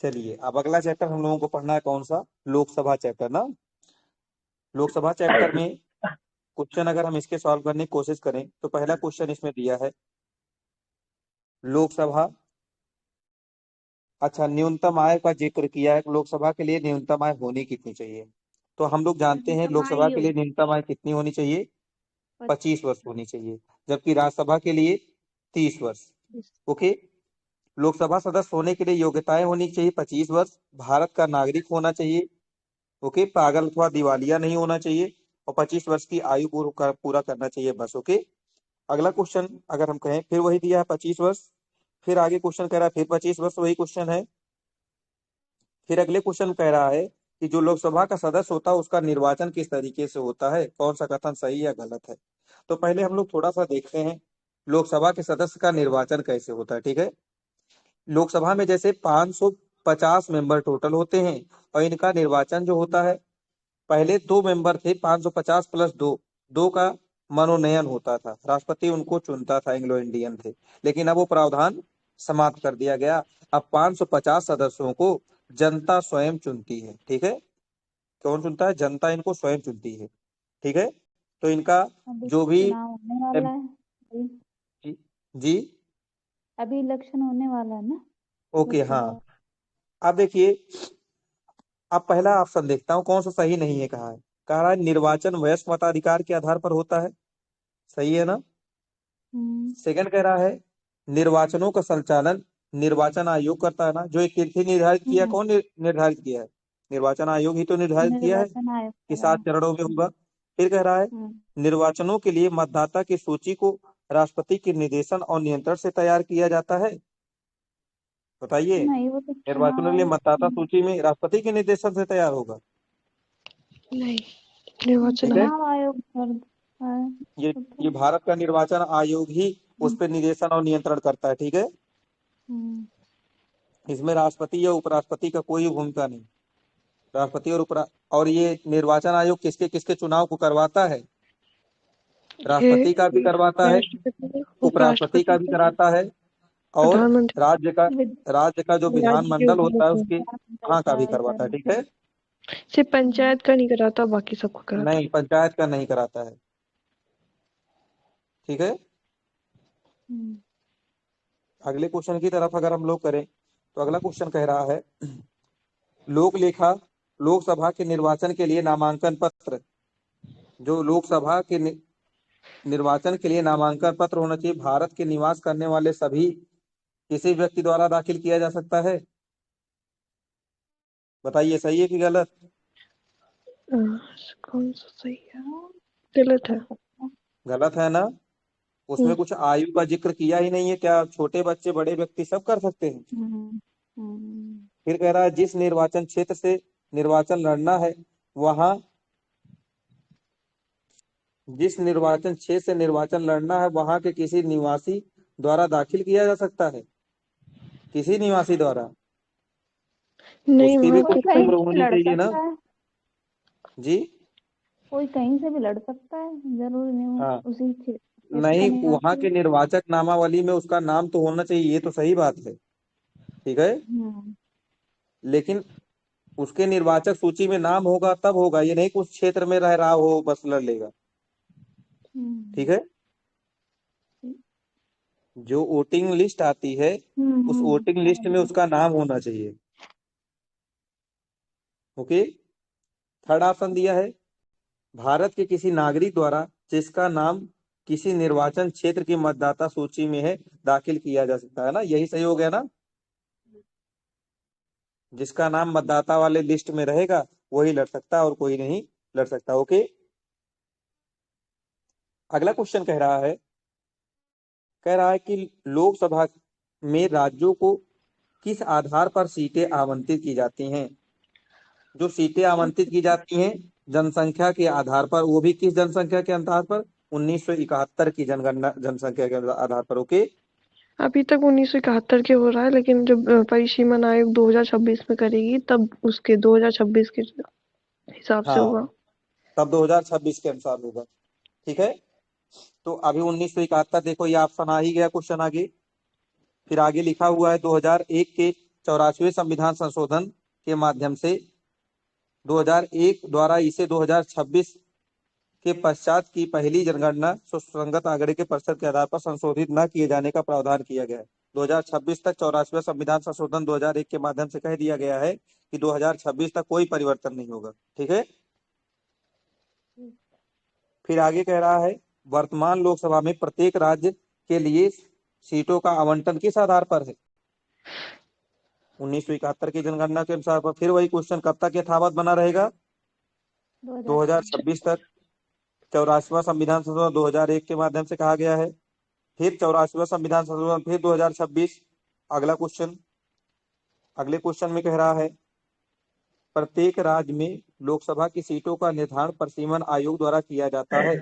चलिए अब अगला चैप्टर हम लोगों को पढ़ना है कौन सा, लोकसभा चैप्टर ना। लोकसभा चैप्टर में क्वेश्चन अगर हम इसके सॉल्व करने की कोशिश करें तो पहला क्वेश्चन इसमें दिया है लोकसभा, अच्छा न्यूनतम आय का जिक्र किया है, लोकसभा के लिए न्यूनतम आय होनी कितनी चाहिए। तो हम लोग जानते हैं न्यूनतम लोकसभा के आयु लिए न्यूनतम आय कितनी होनी चाहिए, 25 वर्ष होनी चाहिए, जबकि राज्यसभा के लिए 30 वर्ष। ओके, लोकसभा सदस्य होने के लिए योग्यताएं होनी चाहिए 25 वर्ष, भारत का नागरिक होना चाहिए, ओके, पागल अथवा दिवालिया नहीं होना चाहिए, और 25 वर्ष की आयु पूरा करना चाहिए बस। ओके, अगला क्वेश्चन अगर हम कहें फिर वही दिया है 25 वर्ष, फिर आगे क्वेश्चन कह रहा है फिर 25 वर्ष, वही क्वेश्चन है। फिर अगले क्वेश्चन कह रहा है कि जो लोकसभा का सदस्य होता है उसका निर्वाचन किस तरीके से होता है, कौन सा कथन सही या गलत है। तो पहले हम लोग थोड़ा सा देखते हैं लोकसभा के सदस्य का निर्वाचन कैसे होता है। ठीक है, लोकसभा में जैसे 550 मेंबर टोटल होते हैं, और इनका निर्वाचन जो होता है, पहले 2 मेंबर थे, 550 प्लस 2, 2 का मनोनयन होता था, राष्ट्रपति उनको चुनता था, एंग्लो इंडियन थे। लेकिन अब वो प्रावधान समाप्त कर दिया गया, अब 550 सदस्यों को जनता स्वयं चुनती है। ठीक है, कौन चुनता है, जनता इनको स्वयं चुनती है। ठीक है, तो इनका अभी जो भी चुनाव होने वाला है। अभी जी, जी अभी इलेक्शन होने वाला है ना ओके हाँ। लोकसभा। अब देखिए, अब पहला ऑप्शन देखता हूँ कौन सा सही नहीं है, कहा है, कह रहा है निर्वाचन वयस्क मताधिकार के आधार पर होता है, सही है ना। हम्म। सेकंड कह रहा है निर्वाचनों का संचालन निर्वाचन आयोग करता है ना, जो एक तिथि निर्धारित किया, हम्म, कौन निर्धारित किया है, निर्वाचन आयोग ही तो निर्धारित किया है निर्वाचन आयोग कि करा 7 चरणों में होगा। फिर कह रहा है हम्म। निर्वाचनों के लिए मतदाता की सूची को राष्ट्रपति के निर्देशन और नियंत्रण से तैयार किया जाता है। बताइए, नहीं, वो तो चुनाव निर्वाचनों के लिए आयोग। मतदाता सूची में राष्ट्रपति के निर्देशन से तैयार होगा। नहीं, निर्वाचन ठीक है, चुनाव आयोग करता है ये वो ये तो। भारत का निर्वाचन आयोग ही उस पर निर्देशन और नियंत्रण करता है। ठीक है, हम्म। इसमें राष्ट्रपति या उपराष्ट्रपति का कोई भूमिका नहीं, राष्ट्रपति और उपरा और ये निर्वाचन आयोग किसके किसके चुनाव को करवाता है, ये राष्ट्रपति का भी करवाता है, राष्ट्रपति, उपराष्ट्रपति उपराष्ट्रपति का भी का, कराता है, और प्रधानमंत्री, राज्य का विद- राज्य का जो राज्य के विधानमंडल होता है उपाध्यक्ष। उसके वहाँ का भी करवाता है। ठीक है, सिर्फ पंचायत का नहीं कराता, बाकी सबको कराता। नहीं पंचायत का नहीं कराता है। ठीक है, हम्म। अगले क्वेश्चन की तरफ अगर हम लोग करें तो अगला क्वेश्चन कह रहा है लोक लेखा लोकसभा के निर्वाचन के लिए नामांकन पत्र, जो लोकसभा के निर्वाचन के लिए नामांकन पत्र होना चाहिए, भारत के निवास करने वाले सभी किसी व्यक्ति द्वारा दाखिल किया जा सकता है। बताइए सही है कि गलत। अ, कौन सा सही है, गलत है। कर सकता है। गलत है ना, उसमें कुछ आयु का जिक्र किया ही नहीं है, क्या छोटे बच्चे बड़े व्यक्ति सब कर सकते हैं। हम्म। हम्म। फिर कह रहा है जिस निर्वाचन क्षेत्र से निर्वाचन लड़ना है वहां, जिस निर्वाचन क्षेत्र से निर्वाचन लड़ना है वहां के किसी निवासी द्वारा दाखिल किया जा सकता है, किसी निवासी द्वारा, नहीं, उसकी भी वहाँ कोई कुछ के कहीं उम्र से भी होनी लड़ चाहिए ना। सकता है। जी कोई कहीं से भी लड़ सकता है, जरूरी नहीं वो हाँ, उसी क्षेत्र का नहीं वहां निवासी के हो। निर्वाचक नामावली में उसका नाम तो होना चाहिए, ये तो सही बात है। ठीक है, हम्म। लेकिन उसके निर्वाचक सूची में नाम होगा तब होगा, ये नहीं कुछ क्षेत्र में रह रहा हो बस लड़ लेगा। ठीक हम्म। है, जो वोटिंग लिस्ट आती है उस वोटिंग लिस्ट में समझ उसका नाम होना चाहिए। ओके, थर्ड ऑप्शन दिया है भारत के किसी नागरिक द्वारा जिसका नाम किसी निर्वाचन क्षेत्र की मतदाता सूची में है दाखिल किया जा सकता है ना, यही सही हो गया ना, जिसका नाम मतदाता वाले लिस्ट में रहेगा वही लड़ सकता है और कोई नहीं लड़ सकता। ओके, अगला क्वेश्चन कह रहा है कि लोकसभा में राज्यों को किस आधार पर सीटें आवंटित की जाती हैं, जो सीटें आवंटित की जाती हैं जनसंख्या के आधार पर, वो भी किस जनसंख्या के आधार पर, 1971 की जनगणना जनसंख्या के आधार पर। ओके, अभी तक 1971 के हो रहा है, लेकिन जब परिसीमन आयोग 2026 में करेगी तब उसके 2026 के हिसाब से हाँ होगा। तब 2026 के अनुसार होगा। ठीक है, तो अभी 1971 देखो ये ऑप्शन आ ही गया क्वेश्चन आगे, फिर आगे लिखा हुआ है 2001 के 84वें संविधान संशोधन के माध्यम से 2001 द्वारा इसे 2026 के पश्चात की पहली जनगणना सुसंगत आंकड़े के प्रतिशत के आधार पर संशोधित न किए जाने का प्रावधान किया गया है। 2026 तक 84वें संविधान संशोधन 2001 के माध्यम से कह दिया गया है कि 2026 तक कोई परिवर्तन नहीं होगा। ठीक है। फिर आगे कह रहा है वर्तमान लोकसभा में प्रत्येक राज्य के लिए सीटों का आवंटन किस आधार पर है? 1971 की जनगणना के अनुसार पर। फिर वही क्वेश्चन कब तक यथावत बना रहेगा? 2026 तक। 84वां संविधान संशोधन 2001 के माध्यम से कहा गया है। फिर 84वां संविधान संशोधन फिर 2026। अगला क्वेश्चन, अगले क्वेश्चन में कह रहा है प्रत्येक राज्य में लोकसभा की सीटों का निर्धारण परिसीमन आयोग द्वारा किया जाता है।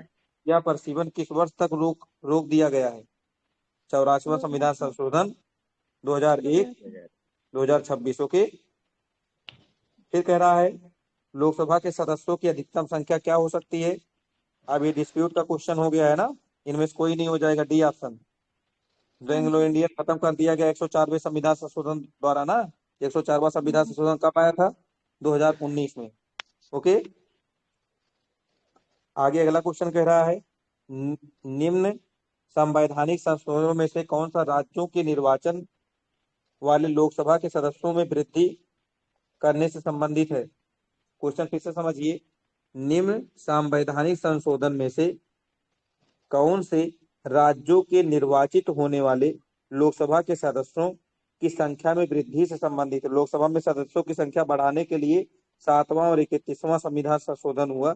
यह परिसीमन किस वर्ष तक रोक दिया गया है? 84वां संविधान संशोधन 2001 2026। ओके। फिर कह रहा है लोकसभा के सदस्यों की अधिकतम संख्या क्या हो सकती है? अब ये डिस्प्यूट का क्वेश्चन हो गया है ना, इनमें से कोई नहीं हो जाएगा। D option. जो एंग्लो इंडियन खत्म कर दिया गया 104वें संविधान संशोधन द्वारा ना। 104वां संविधान संशोधन कब आया था? 2019 में। ओके। आगे अगला क्वेश्चन कह रहा है निम्न संवैधानिक संशोधनों में से कौन सा राज्यों के निर्वाचन वाले लोकसभा के सदस्यों में वृद्धि करने से संबंधित है? क्वेश्चन फिर से समझिए। निम्न संवैधानिक संशोधन में से कौन से राज्यों के निर्वाचित होने वाले लोकसभा के सदस्यों की संख्या में वृद्धि से संबंधित है? लोकसभा में सदस्यों की संख्या बढ़ाने के लिए 7वां और 31वां संविधान संशोधन हुआ।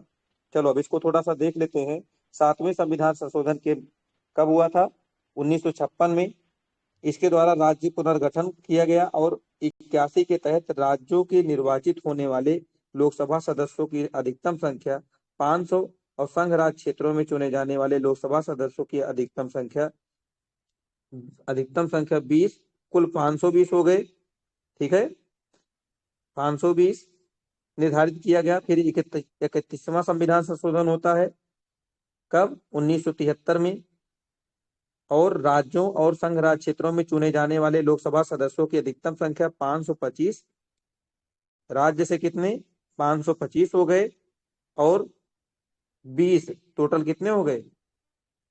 चलो अब इसको थोड़ा सा देख लेते हैं। 7वें संविधान संशोधन के कब हुआ था? 1956 में। इसके द्वारा राज्य पुनर्गठन किया गया और 81 के तहत राज्यों के निर्वाचित होने वाले लोकसभा सदस्यों की अधिकतम संख्या 500 और संघ राज्य क्षेत्रों में चुने जाने वाले लोकसभा सदस्यों की अधिकतम संख्या 20, कुल 520 हो गए। ठीक है, 520 निर्धारित किया गया। फिर 31वां संविधान संशोधन होता है कब? 1973 में। और राज्यों और संघ राज्य क्षेत्रों में चुने जाने वाले लोकसभा सदस्यों की अधिकतम संख्या 525। राज्य से कितने? 525 हो गए और 20 टोटल कितने हो गए?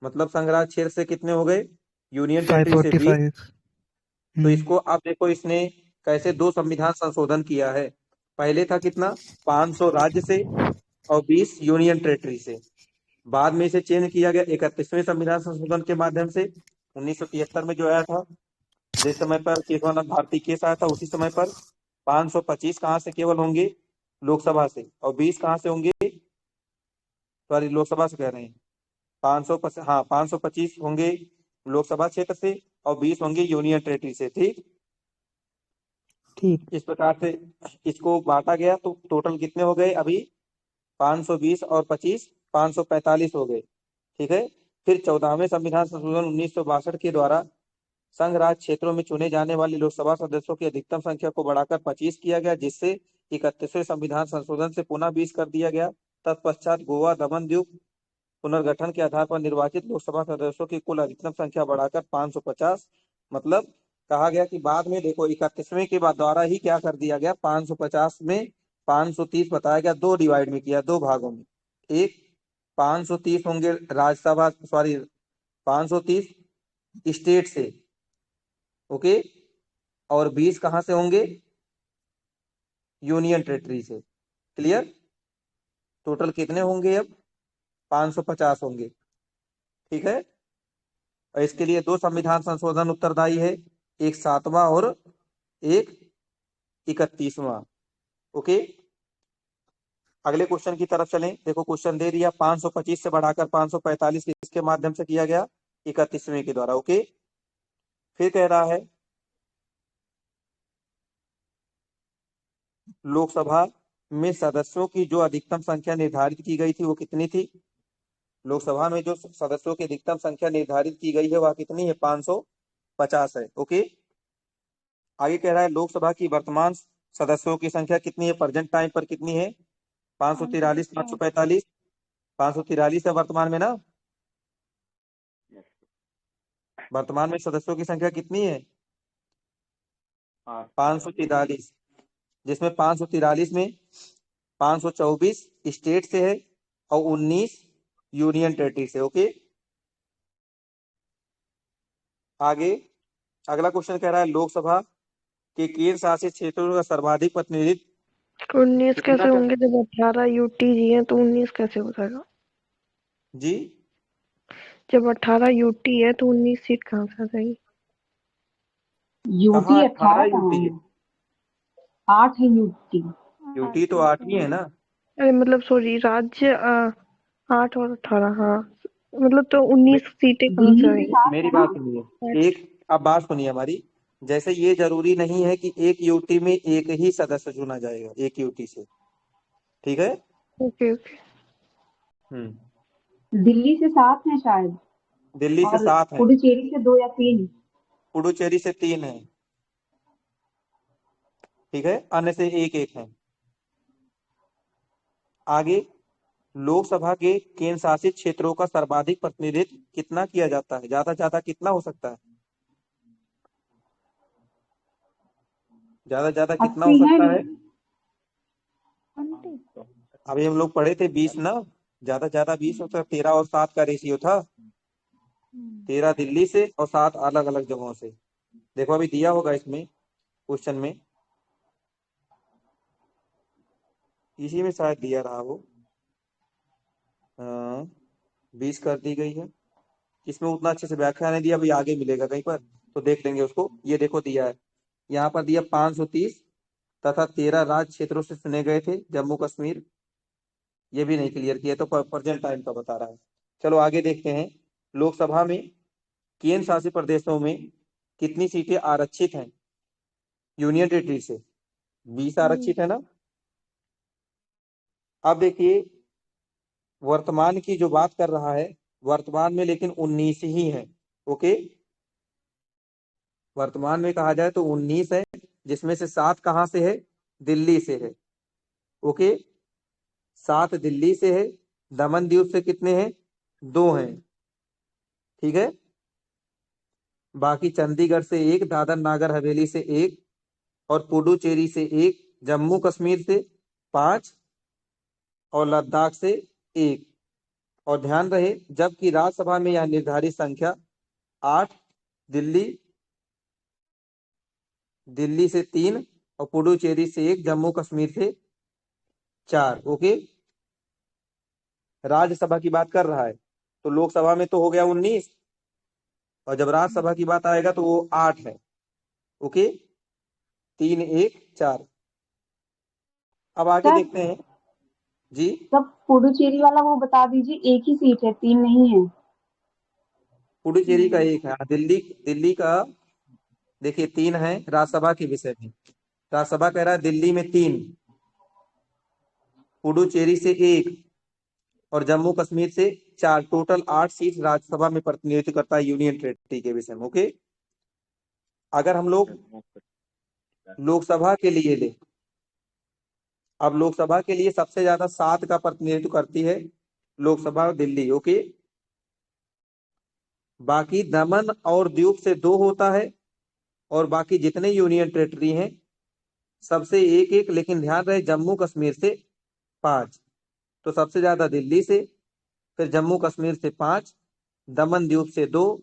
मतलब संघ राज्य क्षेत्र से कितने हो गए? यूनियन टेरिटरी से 20। तो इसको आप देखो इसने कैसे दो संविधान संशोधन किया है। पहले था कितना? 500 राज्य से और 20 यूनियन टेरिटरी से। बाद में इसे चेंज किया गया 31वें संविधान संशोधन के माध्यम से 1973 में जो आया था, जिस समय पर केशवानंद भारती केस आया था, उसी समय पर 525 कहाँ से केवल होंगे? लोकसभा से। और 20 कहाँ से होंगे? सॉरी, लोकसभा से कह रहे हैं। 525 होंगे लोकसभा क्षेत्र से और 20 होंगे यूनियन टेरिटरी से। ठीक, इस प्रकार से इसको बांटा गया। तो टोटल कितने हो गए अभी? 520 और 25 545 हो गए। ठीक है। फिर 14वें संविधान संशोधन 1962 के द्वारा संघ राज्य क्षेत्रों में चुने जाने वाले लोकसभा सदस्यों की अधिकतम संख्या को बढ़ाकर 25 किया गया, जिससे 31वें संविधान संशोधन से पुनः 20 कर दिया गया। तत्पश्चात गोवा दमन द्वीप पुनर्गठन के आधार पर निर्वाचित लोकसभा सदस्यों की कुल अधिकतम संख्या बढ़ाकर 550। मतलब कहा गया कि बाद में देखो 31वें के बाद द्वारा ही क्या कर दिया गया? 550 में 530 बताया गया, दो डिवाइड में किया, दो भागों में। एक 530 होंगे राज्यसभा, सॉरी 530 स्टेट से। ओके। और 20 कहां से होंगे? यूनियन टेरिटरी से। क्लियर? टोटल कितने होंगे अब? 550 होंगे। ठीक है। और इसके लिए दो संविधान संशोधन उत्तरदायी है, एक 7वां और एक 31वां। ओके। अगले क्वेश्चन की तरफ चलें। देखो क्वेश्चन दे दिया 525 से बढ़ाकर 545 किसके माध्यम से किया गया? 31वें के द्वारा। ओके। फिर कह रहा है लोकसभा में सदस्यों की जो अधिकतम संख्या निर्धारित की गई थी वो कितनी थी? लोकसभा में जो सदस्यों की अधिकतम संख्या निर्धारित की गई है वह कितनी है? 550 है। ओके। आगे कह रहा है लोकसभा की वर्तमान सदस्यों की संख्या कितनी है? प्रेजेंट टाइम पर कितनी है? 543, 545, 543 है वर्तमान में ना। वर्तमान में सदस्यों की संख्या कितनी है? 543, जिसमें 543 में 524 स्टेट से है और 19 यूनियन टेरिटरी से। ओके, आगे अगला क्वेश्चन कह रहा है लोकसभा के केंद्र शासित क्षेत्रों का सर्वाधिक प्रतिनिधित्व 19 कितना कैसे होंगे जब 18 यूटी जी है तो 19 कैसे हो जाएगा? जी, जब 18 यूटी है तो 19 सीट कहाँ से आ जाएगी? यूटी कहाँ 18 18 कहाँ यूटी है? है? 8 है यूटी। यूटी तो 8 ही है ना। अरे मतलब सॉरी, राज्य 8 और 18, हाँ मतलब तो 19 सीटें कहाँ से दिल्ली से आएंगी? 7 मेरी है ना। बात सुनिए, एक अब बात सुनिए हमारी। जैसे ये जरूरी नहीं है कि एक यूटी में एक ही सदस्य चुना जाएगा एक यूटी से, ठीक है। Okay okay. दिल्ली से 7 है शायद, दिल्ली से और 7 है, पुडुचेरी से 2 या 3। पुडुचेरी से 3 है, ठीक है, अन्य से एक एक है। आगे लोकसभा के केंद्र शासित क्षेत्रों का सर्वाधिक प्रतिनिधित्व कितना किया जाता है? ज्यादा ज्यादा कितना हो सकता है? ज्यादा कितना हो 80 है सकता है? नहीं। 20। अभी हम लोग पढ़े थे 20 ना, ज्यादा 20 होता है। 13 और 7 का रेशियो था, 13 दिल्ली से और 7 अलग अलग जगहों से। देखो अभी दिया होगा इसमें क्वेश्चन में, इसी में शायद दिया रहा हो। 20 कर दी गई है, इसमें उतना अच्छे से व्याख्या नहीं दिया, अभी आगे मिलेगा कहीं पर तो देख लेंगे उसको। ये देखो दिया है, यहाँ पर दिया 530 तथा 13 राज्य क्षेत्रों से चुने गए थे जम्मू कश्मीर। ये भी नहीं क्लियर किया, तो प्रेजेंट टाइम का बता रहा है। चलो आगे देखते हैं, लोकसभा में केंद्र शासित प्रदेशों में कितनी सीटें आरक्षित हैं यूनियन टेरिटरी से? 20 आरक्षित है ना। अब देखिए वर्तमान की जो बात कर रहा है, वर्तमान में लेकिन 19 ही है। ओके, वर्तमान में कहा जाए तो 19 है, जिसमें से 7 कहां से है? दिल्ली से है। ओके, 7 दिल्ली से है। दमन दीव से कितने हैं? 2 हैं, ठीक है। बाकी चंडीगढ़ से 1, दादर नागर हवेली से 1 और पुडुचेरी से 1, जम्मू कश्मीर से 5 और लद्दाख से 1। और ध्यान रहे जबकि राज्यसभा में यह निर्धारित संख्या 8, दिल्ली दिल्ली से 3 और पुडुचेरी से 1, जम्मू कश्मीर से 4। ओके, राज्यसभा की बात कर रहा है तो लोकसभा में तो हो गया 19, और जब राज्यसभा की बात आएगा तो वो 8 है। ओके, 3 1 4। अब आगे सर, देखते हैं जी। सब पुडुचेरी वाला वो बता दीजिए, एक ही सीट है, 3 नहीं है। पुडुचेरी का 1 है, दिल्ली दिल्ली का देखिए 3 है। राज्यसभा के विषय में राज्यसभा कह रहा है दिल्ली में 3, पुडुचेरी से 1 और जम्मू कश्मीर से 4, टोटल 8 सीट राज्यसभा में प्रतिनिधित्व करता है यूनियन टेरिटरी के विषय में। ओके, अगर हम लोग लोकसभा के लिए ले, अब लोकसभा के लिए सबसे ज्यादा 7 का प्रतिनिधित्व करती है लोकसभा दिल्ली। ओके, बाकी दमन और दीव से 2 होता है, और बाकी जितने यूनियन टेरिटरी हैं सबसे एक एक, लेकिन ध्यान रहे जम्मू कश्मीर से 5। तो सबसे ज्यादा दिल्ली से, फिर जम्मू कश्मीर से 5, दमन द्वीप से 2,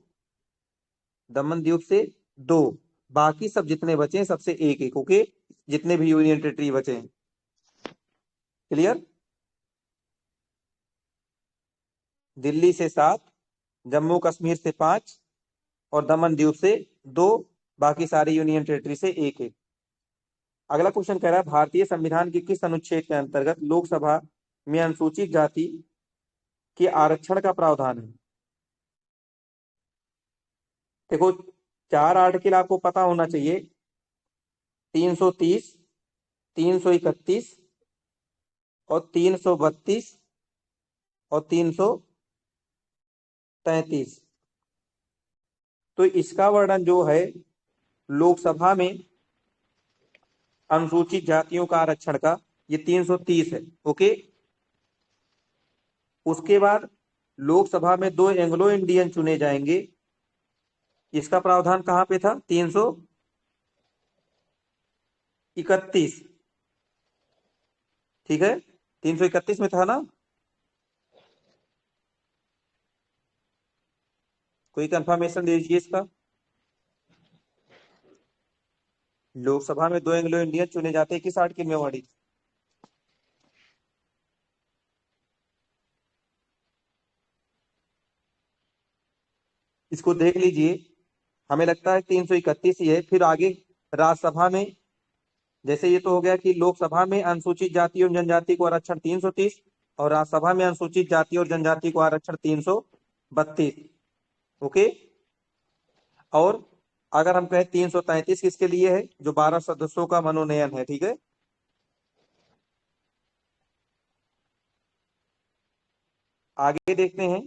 दमन द्वीप से 2, बाकी सब जितने बचे हैं सबसे एक एक। ओके, जितने भी यूनियन टेरिटरी बचे हैं, क्लियर। दिल्ली से 7, जम्मू कश्मीर से 5 और दमन द्वीप से 2, बाकी सारी यूनियन टेरिटरी से एक एक। अगला क्वेश्चन कह रहा है भारतीय संविधान के किस अनुच्छेद के अंतर्गत लोकसभा में अनुसूचित जाति के आरक्षण का प्रावधान है? देखो 4 आर्टिकल आपको पता होना चाहिए, 330, 331 और 332 और 333। तो इसका वर्णन जो है लोकसभा में अनुसूचित जातियों का आरक्षण का, ये 330 है। ओके, उसके बाद लोकसभा में 2 एंग्लो इंडियन चुने जाएंगे, इसका प्रावधान कहां पे था? 31, ठीक है, 331 में था ना? कोई कंफर्मेशन दीजिए इसका। लोकसभा में 2 एंग्लो इंडियन चुने जाते हैं किस आर्टिकल में वाड़ी? इसको देख लीजिए, हमें लगता है 331 ही है। फिर आगे राज्यसभा में, जैसे ये तो हो गया कि लोकसभा में अनुसूचित जाति और जनजाति को आरक्षण 330 और राज्यसभा में अनुसूचित जाति और जनजाति को आरक्षण 332। ओके, और अगर हम कहें 333 किसके लिए है? जो 12 सदस्यों का मनोनयन है, ठीक है। आगे देखते हैं,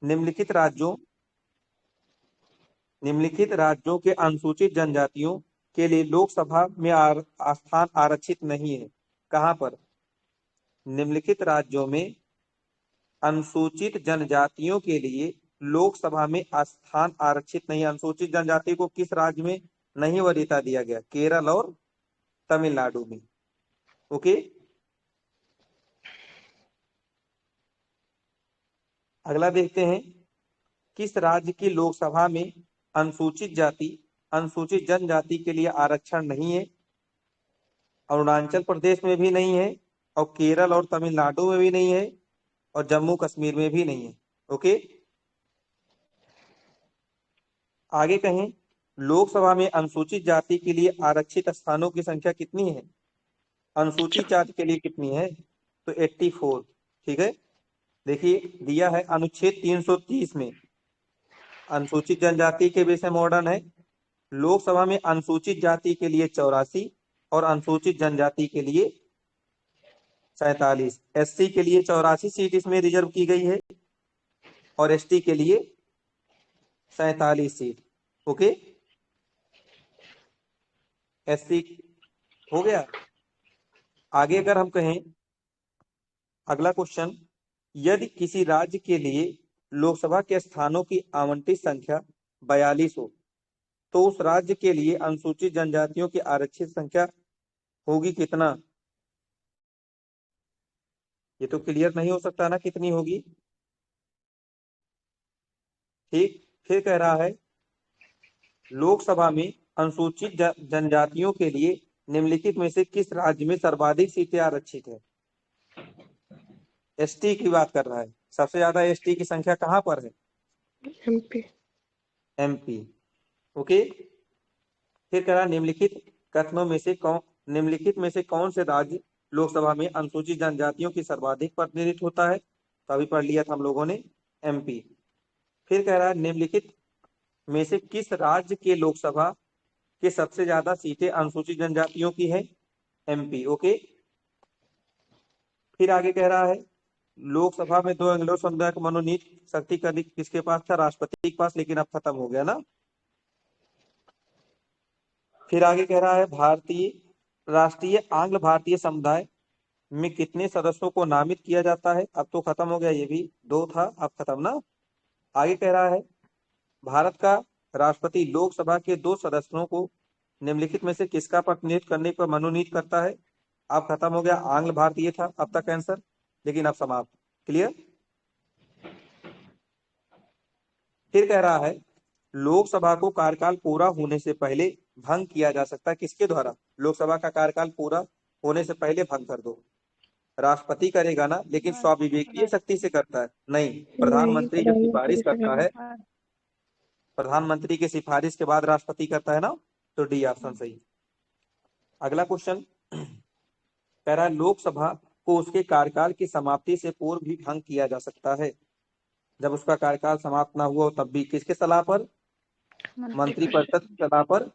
निम्नलिखित राज्यों के अनुसूचित जनजातियों के लिए लोकसभा में स्थान आरक्षित नहीं है। कहां पर? निम्नलिखित राज्यों में अनुसूचित जनजातियों के लिए लोकसभा में स्थान आरक्षित नहीं। अनुसूचित जनजाति को किस राज्य में नहीं वरीयता दिया गया? केरल और तमिलनाडु में। ओके, अगला देखते हैं, किस राज्य की लोकसभा में अनुसूचित जनजाति के लिए आरक्षण नहीं है? अरुणाचल प्रदेश में भी नहीं है, और केरल और तमिलनाडु में भी नहीं है, और जम्मू कश्मीर में भी नहीं है। ओके, आगे कहें, लोकसभा में अनुसूचित जाति के लिए आरक्षित स्थानों की संख्या कितनी है? अनुसूचित जाति के लिए कितनी है? तो 84, ठीक है। देखिए दिया है अनुच्छेद 330 में अनुसूचित जनजाति के विषय मॉडर्न है। लोकसभा में अनुसूचित जाति के लिए 84 और अनुसूचित जनजाति के लिए 47। एससी के लिए 84 सीट इसमें रिजर्व की गई है और एसटी के लिए 47 सीट। ओके, एससी हो गया। आगे अगर हम कहें, अगला क्वेश्चन, यदि किसी राज्य के लिए लोकसभा के स्थानों की आवंटित संख्या 42 हो तो उस राज्य के लिए अनुसूचित जनजातियों की आरक्षित संख्या होगी कितना? ये तो क्लियर नहीं हो सकता ना, कितनी होगी? ठीक, फिर कह रहा है, लोकसभा में अनुसूचित जनजातियों के लिए निम्नलिखित में से किस राज्य में सर्वाधिक सीटें आरक्षित है? एसटी की बात कर रहा है। सबसे ज्यादा एसटी की संख्या कहां पर है? एमपी। एमपी। ओके, फिर कह रहा है, निम्नलिखित में से कौन से राज्य लोकसभा में अनुसूचित जनजातियों की सर्वाधिक प्रतिनिधित्व होता है? तो अभी पढ़ लिया था हम लोगों ने, एमपी। फिर कह रहा है, निम्नलिखित में से किस राज्य के लोकसभा के सबसे ज्यादा सीटें अनुसूचित जनजातियों की है? एमपी। ओके, फिर आगे कह रहा है, लोकसभा में 2 एंग्लो समुदाय को मनोनीत शक्ति किसके पास था? राष्ट्रपति के पास, लेकिन अब खत्म हो गया ना। फिर आगे कह रहा है, राष्ट्रीय आंग्ल भारतीय समुदाय में कितने सदस्यों को नामित किया जाता है? अब तो खत्म हो गया, ये भी 2 था, अब खत्म ना। आगे कह रहा है, भारत का राष्ट्रपति लोकसभा के 2 सदस्यों को निम्नलिखित में से किसका प्रतिनिधित्व करने पर मनोनीत करता है? अब खत्म हो गया, आंग्ल भारतीय था अब तक आंसर, लेकिन अब समाप्त। क्लियर? फिर कह रहा है, लोकसभा को कार्यकाल पूरा होने से पहले भंग किया जा सकता है किसके द्वारा? लोकसभा का कार्यकाल पूरा होने से पहले भंग कर दो। राष्ट्रपति करेगा ना, लेकिन स्वाविवेकीय शक्ति से करता है? नहीं, प्रधानमंत्री जब सिफारिश करता है, प्रधानमंत्री की सिफारिश के बाद राष्ट्रपति करता है ना, तो डी ऑप्शन सही। अगला क्वेश्चन कह रहा है, लोकसभा को उसके कार्यकाल की समाप्ति से पूर्व भी भंग किया जा सकता है। जब उसका कार्यकाल समाप्त ना हुआ तब भी किसके सलाह पर? मंत्रिपरिषद की सलाह पर,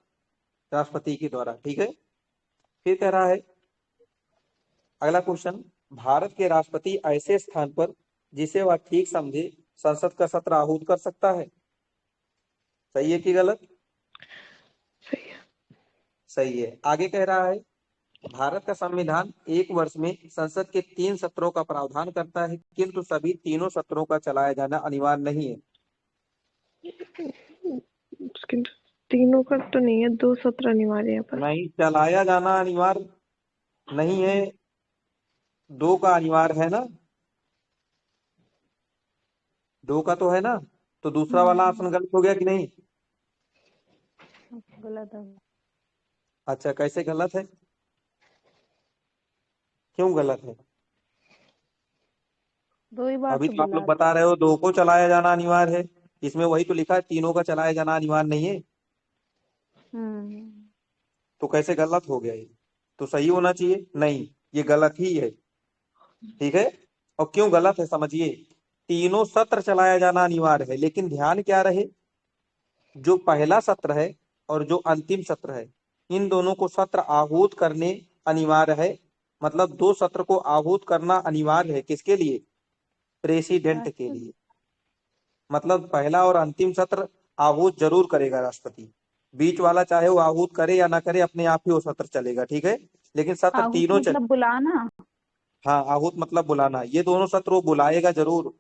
राष्ट्रपति के द्वारा। ठीक है, फिर कह रहा है अगला क्वेश्चन, भारत के राष्ट्रपति ऐसे स्थान पर जिसे वह ठीक समझे संसद का सत्र आहूत कर सकता है? सही है कि गलत? सही है। सही है। आगे कह रहा है, भारत का संविधान 1 वर्ष में संसद के 3 सत्रों का प्रावधान करता है, किंतु सभी तीनों सत्रों का चलाया जाना अनिवार्य नहीं है। तीनों का तो नहीं है, 2 सत्र अनिवार्य है पर। नहीं, चलाया जाना अनिवार्य नहीं है, 2 का अनिवार्य है ना, 2 का तो है ना, तो दूसरा वाला ऑप्शन गलत हो गया कि नहीं? गलत है। अच्छा, कैसे गलत है, क्यों गलत है? दो ही बार अभी तो तो आप बोला लोग था। बता रहे हो 2 को चलाया जाना अनिवार्य है, इसमें वही तो लिखा है, तीनों का चलाया जाना अनिवार्य नहीं है, हम्म। तो कैसे गलत हो गया ये? तो सही होना चाहिए, नहीं ये गलत ही है, ठीक है। और क्यों गलत है समझिए, तीनों सत्र चलाया जाना अनिवार्य है, लेकिन ध्यान क्या रहे, जो पहला सत्र है और जो अंतिम सत्र है, इन दोनों को सत्र आहूत करने अनिवार्य है, मतलब 2 सत्र को आहूत करना अनिवार्य है, किसके लिए? प्रेसिडेंट के राष्ट्र। लिए, मतलब पहला और अंतिम सत्र आहूत जरूर करेगा राष्ट्रपति, बीच वाला चाहे वो आहूत करे या ना करे, अपने आप ही वो सत्र चलेगा, ठीक है, लेकिन सत्र आहूत तीनों मतलब बुलाना। हाँ, आहूत मतलब बुलाना, ये दोनों सत्र वो बुलाएगा जरूर,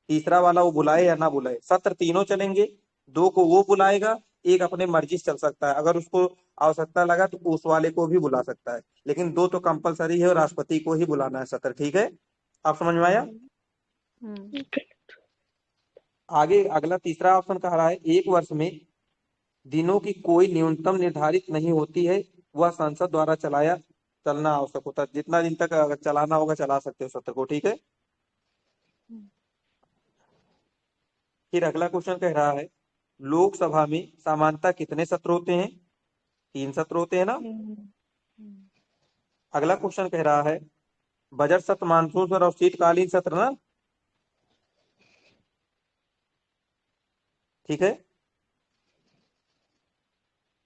तीसरा वाला वो बुलाए या ना बुलाए, सत्र तीनों चलेंगे, 2 को वो बुलाएगा, एक अपने मर्जी से चल सकता है, अगर उसको आवश्यकता लगा तो उस वाले को भी बुला सकता है, लेकिन 2 तो कंपलसरी है और राष्ट्रपति को ही बुलाना है सत्र, ठीक है, आप समझ में आया? हम्म। आगे अगला तीसरा ऑप्शन कह रहा है, 1 वर्ष में दिनों की कोई न्यूनतम निर्धारित नहीं होती है, वह संसद द्वारा चलना आवश्यक होता है, जितना दिन तक अगर चलाना होगा चला सकते हो सत्र को, ठीक है। फिर अगला क्वेश्चन कह रहा है, लोकसभा में सामान्यतः कितने सत्र होते हैं? 3 सत्र होते हैं ना। हम्म। अगला क्वेश्चन कह रहा है, बजट सत्र, मानसून सत्र और शीतकालीन सत्र ना, ठीक है।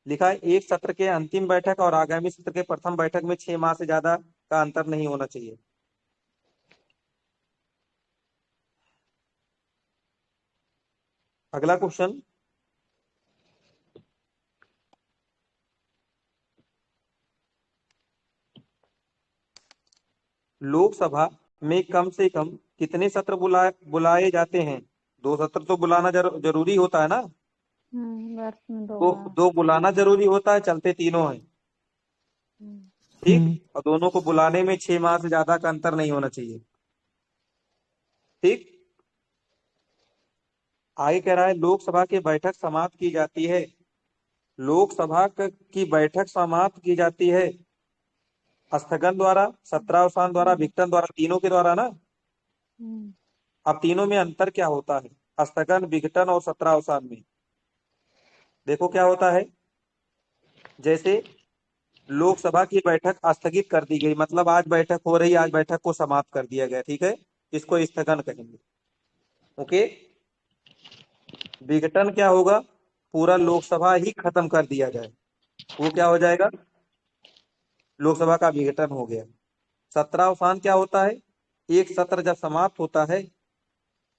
लिखा है, एक सत्र के अंतिम बैठक और आगामी सत्र के प्रथम बैठक में 6 माह से ज्यादा का अंतर नहीं होना चाहिए। अगला क्वेश्चन, लोकसभा में कम से कम कितने सत्र बुलाए जाते हैं? 2 सत्र तो बुलाना जरूरी होता है ना, वर्ष में 2 तो बार। 2 बुलाना जरूरी होता है, चलते तीनों हैं, ठीक, और दोनों को बुलाने में 6 माह से ज्यादा का अंतर नहीं होना चाहिए, ठीक। आगे कह रहा है, लोकसभा की बैठक समाप्त की जाती है, लोकसभा की बैठक समाप्त की जाती है स्थगन द्वारा, सत्रावसान द्वारा, विघटन द्वारा, तीनों के द्वारा ना। हम्म। अब तीनों में अंतर क्या होता है, स्थगन, विघटन और सत्रावसान में? देखो क्या होता है, जैसे लोकसभा की बैठक स्थगित कर दी गई, मतलब आज बैठक हो रही, आज बैठक को समाप्त कर दिया गया, ठीक है, इसको स्थगन कहेंगे, ओके। विघटन क्या होगा, पूरा लोकसभा ही खत्म कर दिया जाए, वो क्या हो जाएगा, लोकसभा का विघटन हो गया। सत्रावसान क्या होता है, एक सत्र जब समाप्त होता है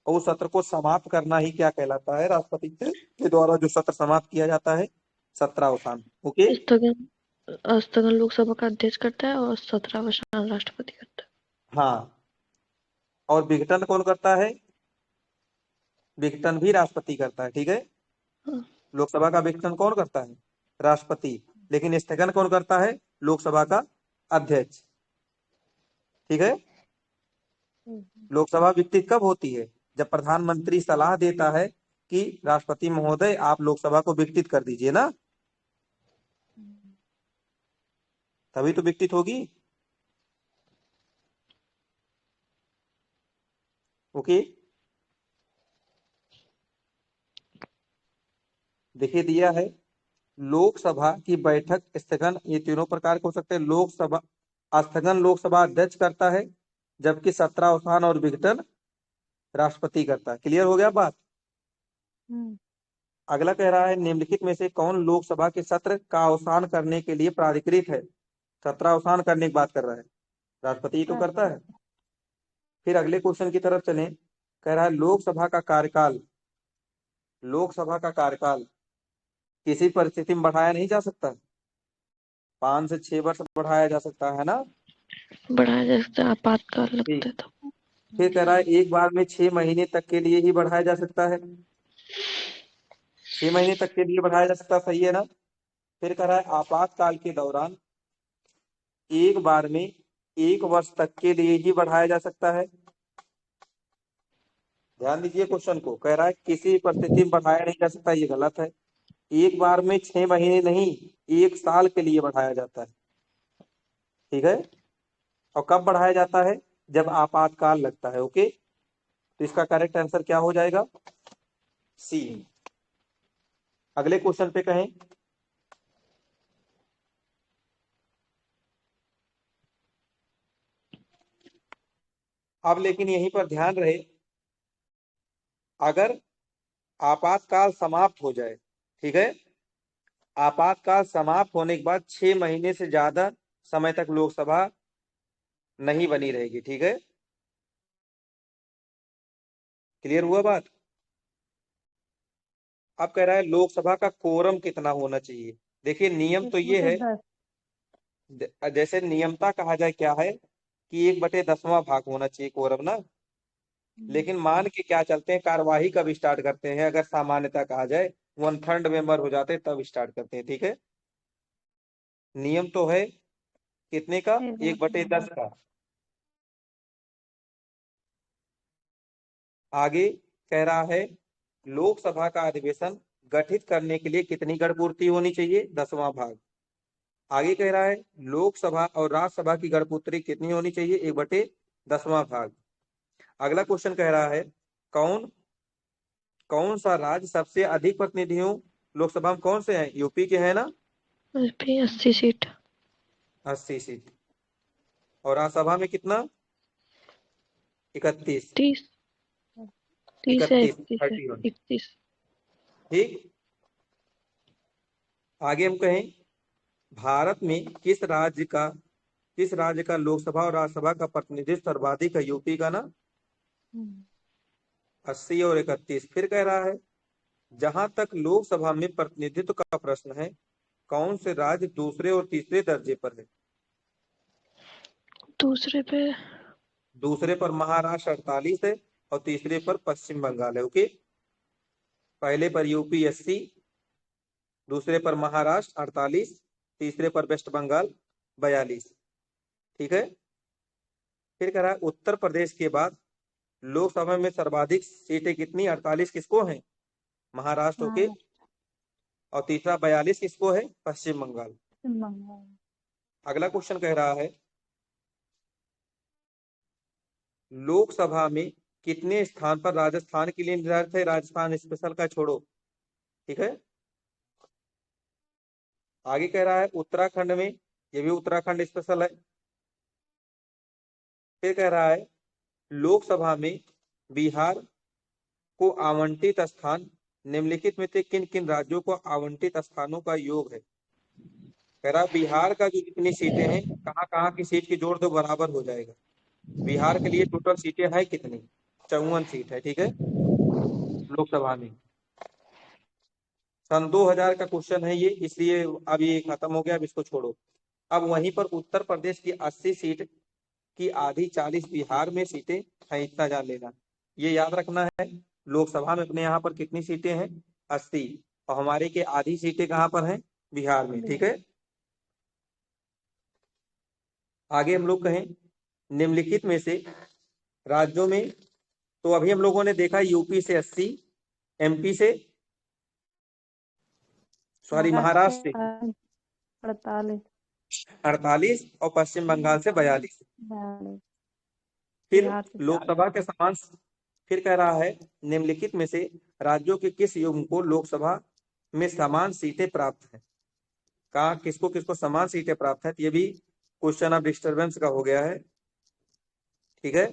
और उस सत्र को समाप्त करना ही क्या कहलाता है, राष्ट्रपति के द्वारा जो सत्र समाप्त किया जाता है, सत्रावसान, ओके। स्थगन लोकसभा का अध्यक्ष करता है और सत्रावसान राष्ट्रपति करता हाँ, और विघटन कौन करता है, विघटन भी राष्ट्रपति करता है, ठीक है। है। लोकसभा का विघटन कौन करता है, राष्ट्रपति, लेकिन स्थगन कौन करता है, लोकसभा का अध्यक्ष, ठीक है। लोकसभा विघटित कब होती है, जब प्रधानमंत्री सलाह देता है कि राष्ट्रपति महोदय आप लोकसभा को विघटित कर दीजिए ना, तभी तो विघटित होगी, ओके। देखिए दिया है, लोकसभा की बैठक स्थगन, ये तीनों प्रकार के हो सकते हैं, लोकसभा स्थगन लोकसभा अध्यक्ष करता है, जबकि सत्रावसान और विघटन राष्ट्रपति करता है, क्लियर हो गया बात। अगला कह रहा है, निम्नलिखित में से कौन लोकसभा के सत्र का अवसान करने के लिए प्राधिकृत है? सत्रावसान करने की बात कर रहा है, राष्ट्रपति तो करता है। फिर अगले क्वेश्चन की तरफ चलें, कह रहा है, लोकसभा का कार्यकाल किसी परिस्थिति में बढ़ाया नहीं जा सकता, 5 से 6 वर्ष बढ़ाया जा सकता है ना, बढ़ाया जा सकता है, आपातकाल ठीक। लगता है तो। फिर कह रहा है, एक बार में 6 महीने तक के लिए ही बढ़ाया जा सकता है, 6 महीने तक के लिए बढ़ाया जा सकता है, सही है ना। फिर कह रहा है आपातकाल के दौरान एक बार में 1 वर्ष तक के लिए ही बढ़ाया जा सकता है। ध्यान दीजिए क्वेश्चन को, कह रहा है किसी परिस्थिति में बढ़ाया नहीं जा सकता, ये गलत है। एक बार में 6 महीने नहीं, 1 साल के लिए बढ़ाया जाता है, ठीक है। और कब बढ़ाया जाता है, जब आपातकाल लगता है। ओके, तो इसका करेक्ट आंसर क्या हो जाएगा, सी। अगले क्वेश्चन पे कहें, अब लेकिन यहीं पर ध्यान रहे, अगर आपातकाल समाप्त हो जाए, ठीक है, आपातकाल समाप्त होने के बाद 6 महीने से ज्यादा समय तक लोकसभा नहीं बनी रहेगी, ठीक है। क्लियर हुआ बात। अब कह रहा है लोकसभा का कोरम कितना होना चाहिए। देखिए नियम तो ये है, 1/10। जैसे नियमता कहा जाए क्या है कि 1/10वां भाग होना चाहिए कोरम ना। लेकिन मान के क्या चलते हैं, कार्यवाही कब स्टार्ट करते हैं, अगर सामान्यता कहा जाए 1/3 मेंबर हो जाते हैं तब स्टार्ट करते हैं, ठीक है। नियम तो है कितने का, 1/10 का। आगे कह रहा है लोकसभा का अधिवेशन गठित करने के लिए कितनी गण पूर्ति होनी चाहिए, 10वां भाग। आगे कह रहा है लोकसभा और राज्यसभा की गण पूर्ति कितनी होनी चाहिए, 1/10वां भाग। अगला क्वेश्चन कह रहा है कौन कौन सा राज्य सबसे अधिक प्रतिनिधियों लोकसभा में कौन से हैं, यूपी के हैं ना, भी 80 सीट। 80 सीट। और राज्यसभा में कितना, 31। 30 30 है, 31, 31 है, 31, 31। ठीक। आगे हम कहें भारत में किस राज्य का लोकसभा और राज्यसभा का प्रतिनिधित्व सर्वाधिक है, यूपी का ना, 80 और 31। फिर कह रहा है जहां तक लोकसभा में प्रतिनिधित्व का प्रश्न है, कौन से राज्य दूसरे और तीसरे दर्जे पर है। दूसरे पे महाराष्ट्र 48 है और तीसरे पर पश्चिम बंगाल है। ओके, पहले पर यूपी 80, दूसरे पर महाराष्ट्र 48, तीसरे पर वेस्ट बंगाल 42, ठीक है। फिर कह रहा है उत्तर प्रदेश के बाद लोकसभा में सर्वाधिक सीटें कितनी, 48 किसको हैं, महाराष्ट्र के, और तीसरा 42 किसको है, पश्चिम बंगाल। अगला क्वेश्चन कह रहा है लोकसभा में कितने स्थान पर राजस्थान के लिए निर्धारित है, राजस्थान स्पेशल का छोड़ो, ठीक है। आगे कह रहा है उत्तराखंड में, ये भी उत्तराखंड स्पेशल है। फिर कह रहा है लोकसभा में बिहार को आवंटित स्थान निम्नलिखित में से किन किन राज्यों को आवंटित स्थानों का योग है। कह रहा बिहार का जो जितनी सीटें हैं, कहाँ कहाँ की सीट की जोड़ दो बराबर हो जाएगा। बिहार के लिए टोटल सीटें हैं कितनी, 54 सीट है, ठीक है, लोकसभा में। सन 2000 का क्वेश्चन है ये, इसलिए अब ये खत्म हो गया, अब इसको छोड़ो। अब वहीं पर उत्तर प्रदेश की 80 सीट की आधी 40 बिहार में सीटें हैं, इतना जान लेना। ये याद रखना है लोकसभा में अपने यहाँ पर कितनी सीटें हैं, 80, और हमारे के आधी सीटें कहाँ पर हैं, बिहार में, ठीक है। आगे हम लोग कहें निम्नलिखित में से राज्यों में, तो अभी हम लोगों ने देखा यूपी से 80, एमपी से, सॉरी महाराष्ट्र से 48 और पश्चिम बंगाल से 42। फिर बिहार से लोकसभा के समान, फिर कह रहा है निम्नलिखित में से राज्यों के किस युग्म को लोकसभा में समान सीटें प्राप्त है। कहा किसको किसको समान सीटें प्राप्त है, तो ये भी क्वेश्चन ऑफ डिस्टर्बेंस का हो गया है, ठीक है।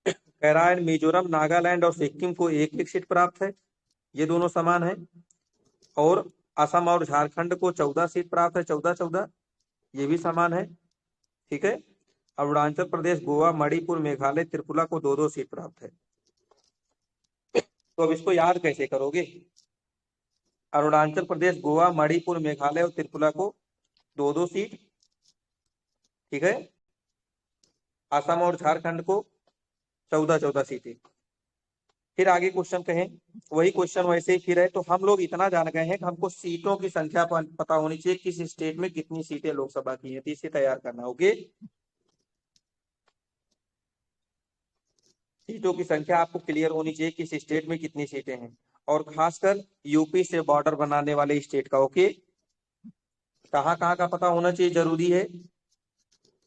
कह रहा है मिजोरम, नागालैंड और सिक्किम को एक एक सीट प्राप्त है, ये दोनों समान है। और असम और झारखंड को 14 सीट प्राप्त है, 14-14, ये भी समान है, ठीक है। अरुणाचल प्रदेश, गोवा, मणिपुर, मेघालय, त्रिपुरा को 2-2 सीट प्राप्त है। तो अब इसको याद कैसे करोगे, अरुणाचल प्रदेश, गोवा, मणिपुर, मेघालय और त्रिपुरा को 2-2 सीट, ठीक है। असम और झारखंड को 14-14 सीटें। फिर आगे क्वेश्चन कहें, वही क्वेश्चन वैसे ही फिर है। तो हम लोग इतना जान गए हैं कि हमको सीटों की संख्या पता होनी चाहिए, किस स्टेट में कितनी सीटें लोकसभा की हैं, तो इसे तैयार करना। ओके, सीटों की संख्या आपको क्लियर होनी चाहिए, किस स्टेट में कितनी सीटें हैं, और खासकर यूपी से बॉर्डर बनाने वाले स्टेट का। ओके, कहाँ कहाँ का पता होना चाहिए, जरूरी है।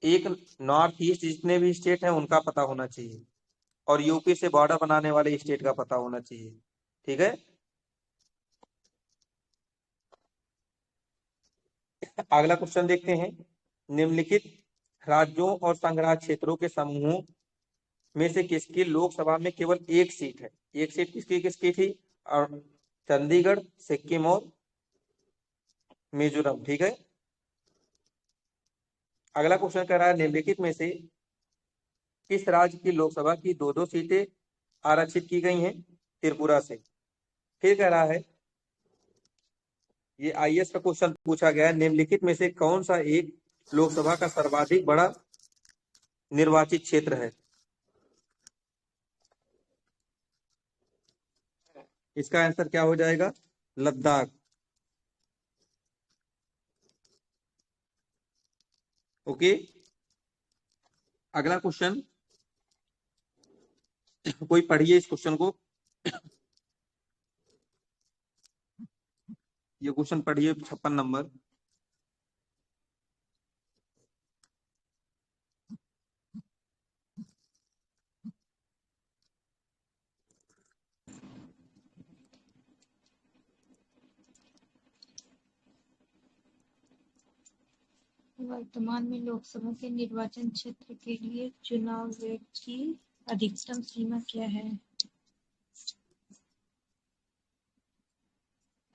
एक, नॉर्थ ईस्ट जितने भी स्टेट हैं उनका पता होना चाहिए, और यूपी से बॉर्डर बनाने वाले स्टेट का पता होना चाहिए। ठीक है, अगला क्वेश्चन देखते हैं। निम्नलिखित राज्यों और संघराज्य क्षेत्रों के समूहों में से किसकी लोकसभा में केवल एक सीट है? एक सीट किसकी किसकी थी? और चंडीगढ़, सिक्किम और मिजोरम। ठीक है, अगला क्वेश्चन कह रहा है निम्नलिखित में से किस राज्य की लोकसभा की दो दो सीटें आरक्षित की गई हैं? त्रिपुरा से। फिर कह रहा है, ये आईएएस का क्वेश्चन पूछा गया है, निम्नलिखित में से कौन सा एक लोकसभा का सर्वाधिक बड़ा निर्वाचित क्षेत्र है? इसका आंसर क्या हो जाएगा? लद्दाख। ओके, अगला क्वेश्चन, कोई पढ़िए इस क्वेश्चन को, ये क्वेश्चन पढ़िए 56 नंबर। वर्तमान में लोकसभा के निर्वाचन क्षेत्र के लिए चुनाव व्यय की अधिकतम सीमा क्या है?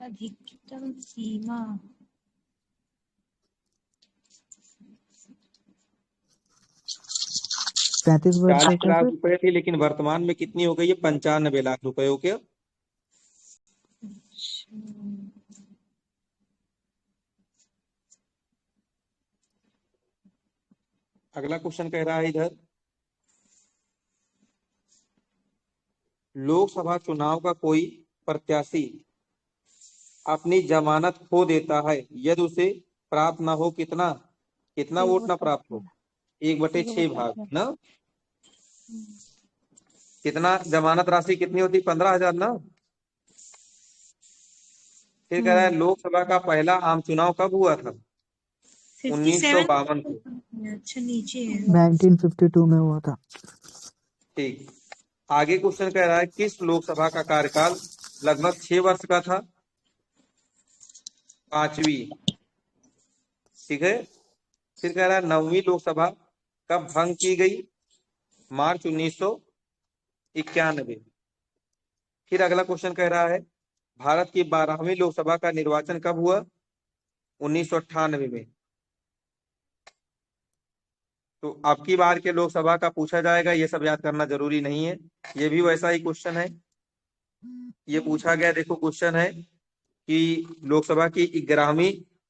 अधिकतम सीमा 35 वर्ष 40 लाख रुपए थी, लेकिन वर्तमान में कितनी हो गई है? 95 लाख रुपए। ओके, अगला क्वेश्चन कह रहा है इधर, लोकसभा चुनाव का कोई प्रत्याशी अपनी जमानत खो देता है यदि उसे प्राप्त ना हो कितना कितना वोट ना प्राप्त हो? 1/6 भाग ना। कितना जमानत राशि कितनी होती? 15,000 ना। फिर कह रहा है लोकसभा का पहला आम चुनाव कब हुआ था? 1952 को। अच्छा, नीचे है। 1952 में हुआ था। ठीक, आगे क्वेश्चन कह रहा है किस लोकसभा का कार्यकाल लगभग 6 वर्ष का था? 5वीं। ठीक है, फिर कह रहा है 9वीं लोकसभा कब भंग की गई? मार्च 1991। फिर अगला क्वेश्चन कह रहा है भारत की 12वीं लोकसभा का निर्वाचन कब हुआ? 1998 में। तो अब की बार के लोकसभा का पूछा जाएगा, ये सब याद करना जरूरी नहीं है, ये भी वैसा ही क्वेश्चन है। ये पूछा गया, देखो क्वेश्चन है कि लोकसभा की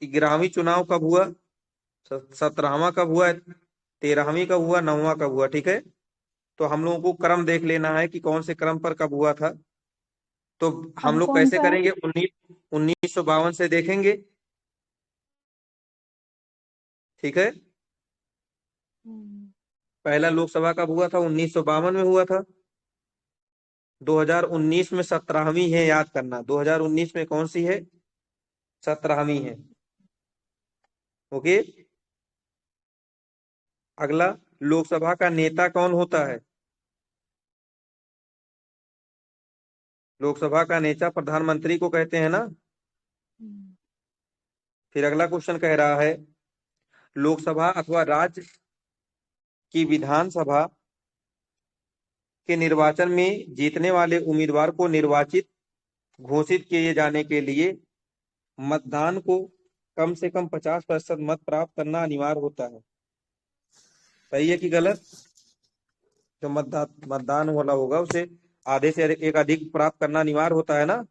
11वीं चुनाव कब हुआ? 17वां कब हुआ? 13वीं कब हुआ? 9वां कब हुआ? ठीक है, तो हम लोगों को क्रम देख लेना है कि कौन से क्रम पर कब हुआ था। तो हम अब लोग कौन कैसे सा है? करेंगे? 1952 से देखेंगे। ठीक है, पहला लोकसभा कब हुआ था? 1952 में हुआ था। 2019 में 17वीं है, याद करना। 2019 में कौन सी है? 17वीं है। ओके, अगला, लोकसभा का नेता कौन होता है? लोकसभा का नेता प्रधानमंत्री को कहते हैं ना। फिर अगला क्वेश्चन कह रहा है लोकसभा अथवा राज्य की विधानसभा के निर्वाचन में जीतने वाले उम्मीदवार को निर्वाचित घोषित किए जाने के लिए मतदान को कम से कम 50% मत प्राप्त करना अनिवार्य होता है। सही है कि गलत? जो मतदान वाला होगा उसे आधे से एक अधिक प्राप्त करना अनिवार्य होता है ना।